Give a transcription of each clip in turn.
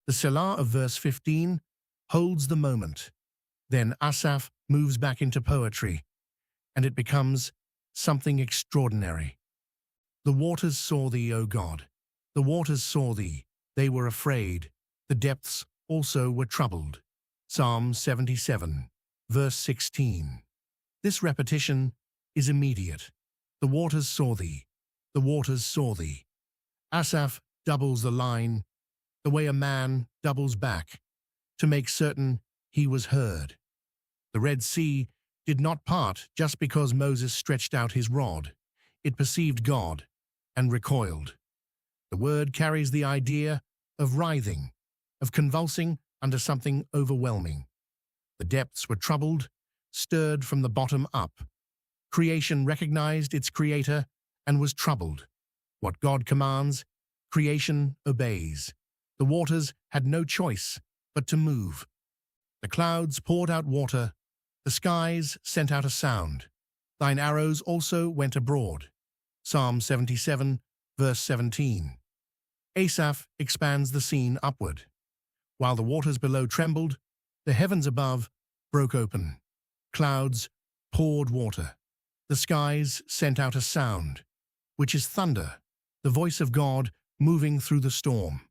The Selah of verse 15 holds the moment. Then Asaph moves back into poetry, and it becomes something extraordinary. The waters saw thee, O God. The waters saw thee. They were afraid. The depths also were troubled. Psalm 77, verse 16. This repetition is immediate. The waters saw thee. The waters saw thee. Asaph doubles the line the way a man doubles back to make certain he was heard. The Red Sea did not part just because Moses stretched out his rod. It perceived God and recoiled. The word carries the idea of writhing, of convulsing under something overwhelming. The depths were troubled, stirred from the bottom up. Creation recognized its creator and was troubled. What God commands, creation obeys. The waters had no choice but to move. The clouds poured out water. The skies sent out a sound. Thine arrows also went abroad. Psalm 77, verse 17. Asaph expands the scene upward. While the waters below trembled, the heavens above broke open. Clouds poured water. The skies sent out a sound, which is thunder, the voice of God moving through the storm.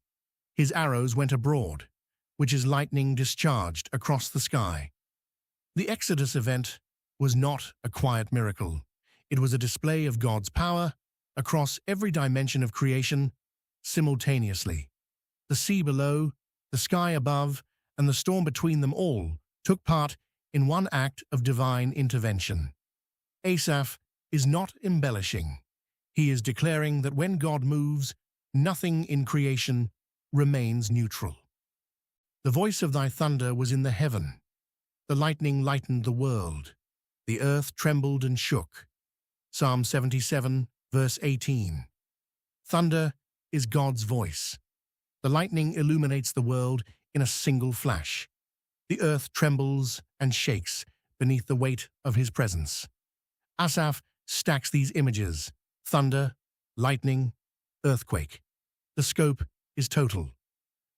His arrows went abroad, which is lightning discharged across the sky. The Exodus event was not a quiet miracle. It was a display of God's power across every dimension of creation simultaneously. The sea below, the sky above, and the storm between them all took part in one act of divine intervention. Asaph is not embellishing. He is declaring that when God moves, nothing in creation remains neutral. The voice of thy thunder was in the heaven. The lightning lightened the world. The earth trembled and shook. Psalm 77, verse 18. Thunder is God's voice. The lightning illuminates the world in a single flash. The earth trembles and shakes beneath the weight of his presence. Asaph stacks these images: thunder, lightning, earthquake. The scope is total.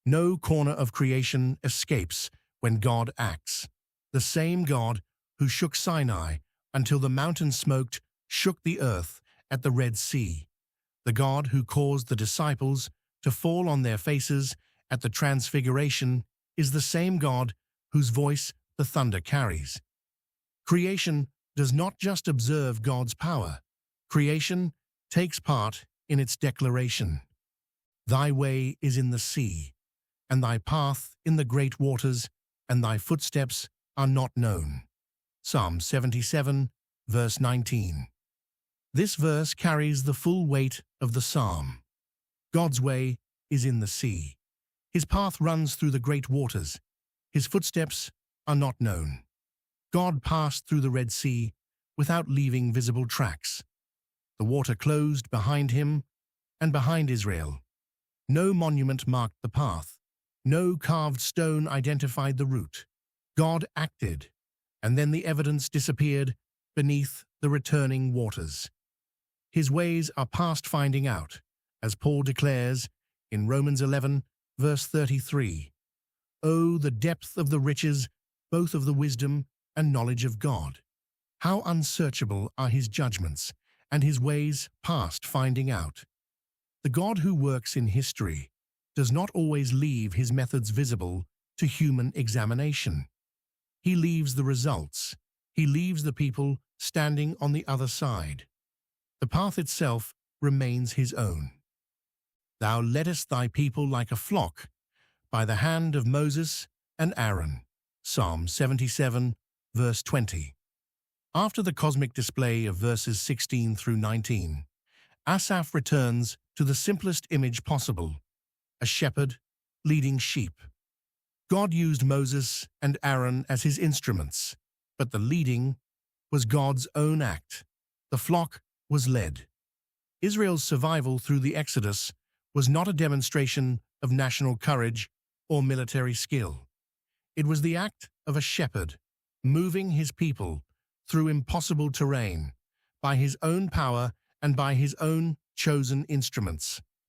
No corner of creation escapes when God acts. The same God who shook Sinai until the mountain smoked shook the earth at the Red Sea. The God who caused the disciples to fall on their faces at the Transfiguration is the same God whose voice the thunder carries. Creation does not just observe God's power. Creation takes part in its declaration. Thy way is in the sea, and thy path in the great waters, and thy footsteps are not known. Psalm 77, verse 19. This verse carries the full weight of the psalm. God's way is in the sea. His path runs through the great waters. His footsteps are not known. God passed through the Red Sea without leaving visible tracks. The water closed behind him and behind Israel. No monument marked the path. No carved stone identified the route. God acted, and then the evidence disappeared beneath the returning waters. His ways are past finding out, as Paul declares in Romans 11, verse 33. Oh, the depth of the riches, both of the wisdom and knowledge of God. How unsearchable are his judgments, and his ways past finding out. The God who works in history does not always leave his methods visible to human examination. He leaves the results. He leaves the people standing on the other side. The path itself remains his own. Thou leddest thy people like a flock by the hand of Moses and Aaron. Psalm 77, verse 20. After the cosmic display of verses 16 through 19, Asaph returns to the simplest image possible: a shepherd leading sheep. God used Moses and Aaron as his instruments, but the leading was God's own act. The flock was led. Israel's survival through the Exodus was not a demonstration of national courage or military skill. It was the act of a shepherd moving his people through impossible terrain by his own power and by his own chosen instruments.